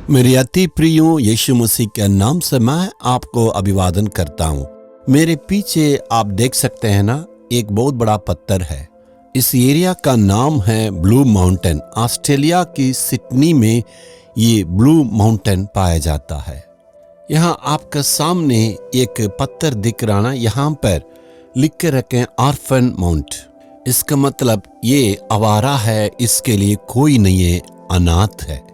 मेरे अति प्रियो यीशु मसीह के नाम से मैं आपको अभिवादन करता हूँ। मेरे पीछे आप देख सकते हैं ना, एक बहुत बड़ा पत्थर है। इस एरिया का नाम है ब्लू माउंटेन। ऑस्ट्रेलिया की सिडनी में ये ब्लू माउंटेन पाया जाता है। यहाँ आपका सामने एक पत्थर दिख रहा ना, यहाँ पर लिख के रखें ऑर्फन माउंट। इसका मतलब ये आवारा है, इसके लिए कोई नहीं है, अनाथ है।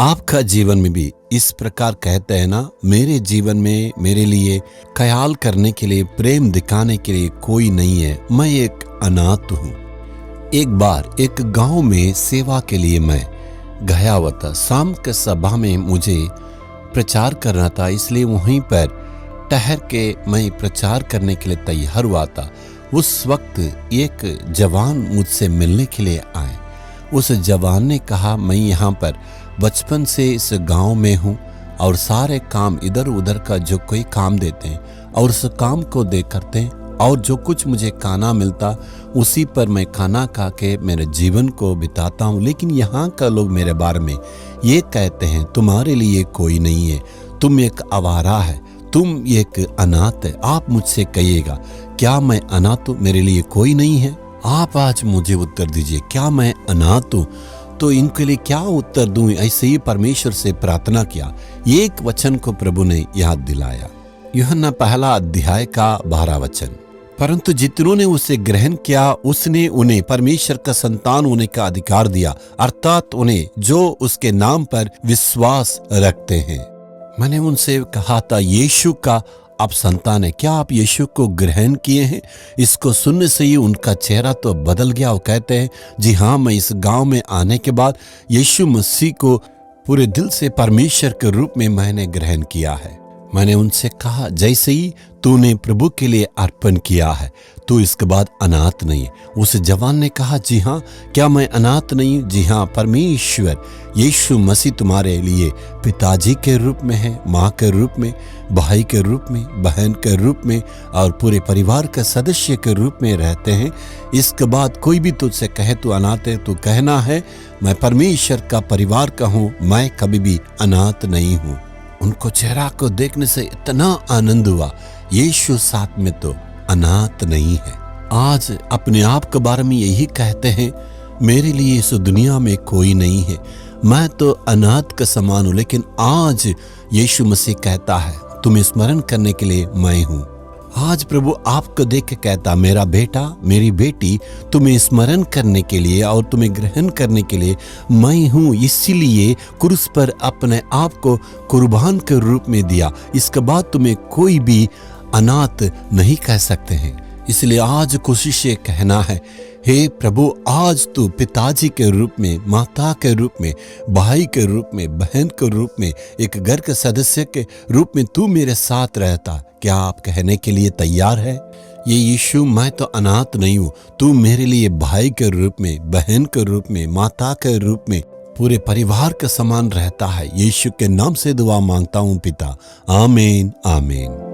आपका जीवन में भी इस प्रकार कहते हैं ना, मेरे जीवन में मेरे लिए ख्याल करने के लिए, प्रेम दिखाने के लिए कोई नहीं है, मैं एक अनाथ हूँ। एक बार एक गांव में सेवा के लिए मैं गया हुआ था। शाम के सभा में मुझे प्रचार करना था, इसलिए वहीं पर ठहर के मैं प्रचार करने के लिए तैयार हुआ था। उस वक्त एक जवान मुझसे मिलने के लिए आए। उस जवान ने कहा, मैं यहाँ पर बचपन से इस गांव में हूँ और सारे काम इधर उधर का जो कोई काम देते हैं और उस काम को दे करते हैं, और जो कुछ मुझे खाना मिलता उसी पर मैं खाना खा के मेरे जीवन को बिताता हूँ। लेकिन यहाँ का लोग मेरे बारे में ये कहते हैं, तुम्हारे लिए कोई नहीं है, तुम एक आवारा है, तुम एक अनाथ है। आप मुझसे कहिएगा, क्या मैं अनाथ हूँ? मेरे लिए कोई नहीं है? आप आज मुझे उत्तर दीजिए, क्या मैं अनाथ हूँ? तो इनके लिए क्या उत्तर दूं? ऐसे ही परमेश्वर से प्रार्थना किया। एक वचन को प्रभु ने याद दिलाया, यूहन्ना पहला अध्याय का 12 वचन। परंतु जितनों ने उसे ग्रहण किया, उसने उन्हें परमेश्वर का संतान होने का अधिकार दिया, अर्थात उन्हें जो उसके नाम पर विश्वास रखते हैं। मैंने उनसे कहा था, यीशु का आप संतान है, क्या आप यीशु को ग्रहण किए हैं? इसको सुनने से ही उनका चेहरा तो बदल गया। वो कहते हैं, जी हाँ, मैं इस गांव में आने के बाद यीशु मसीह को पूरे दिल से परमेश्वर के रूप में मैंने ग्रहण किया है। मैंने उनसे कहा, जैसे ही तूने प्रभु के लिए अर्पण किया है, तू इसके बाद अनाथ नहीं है। उस जवान ने कहा, जी हाँ, क्या मैं अनाथ नहीं हूँ? जी हाँ, परमेश्वर यीशु मसीह तुम्हारे लिए पिताजी के रूप में है, माँ के रूप में, भाई के रूप में, बहन के रूप में और पूरे परिवार के सदस्य के रूप में रहते हैं। इसके बाद कोई भी तुझसे कहे तू अनाथ है, तू कहना है मैं परमेश्वर का परिवार का हूँ, मैं कभी भी अनाथ नहीं हूँ। उनको चेहरा को देखने से इतना आनंद हुआ, यीशु साथ में तो अनाथ नहीं है। आज अपने आप के बारे में यही कहते हैं, मेरे लिए इस दुनिया में कोई नहीं है, मैं तो अनाथ का समान हूं। लेकिन आज यीशु मसीह कहता है, तुम्हें स्मरण करने के लिए मैं हूं। आज प्रभु आपको देख के कहता, मेरा बेटा, मेरी बेटी, तुम्हें स्मरण करने के लिए और तुम्हें ग्रहण करने के लिए मैं हूँ। इसीलिए क्रूस पर अपने आप को कुर्बान के रूप में दिया। इसके बाद तुम्हें कोई भी अनाथ नहीं कह सकते हैं। इसलिए आज कोशिश ये कहना है, हे प्रभु, आज तू पिताजी के रूप में, माता के रूप में, भाई के रूप में, बहन के रूप में, एक घर के सदस्य के रूप में तू मेरे साथ रहता। क्या आप कहने के लिए तैयार है? ये यीशु, मैं तो अनाथ नहीं हूँ, तू मेरे लिए भाई के रूप में, बहन के रूप में, माता के रूप में, पूरे परिवार के समान रहता है। यीशु के नाम से दुआ मांगता हूँ पिता, आमीन आमीन।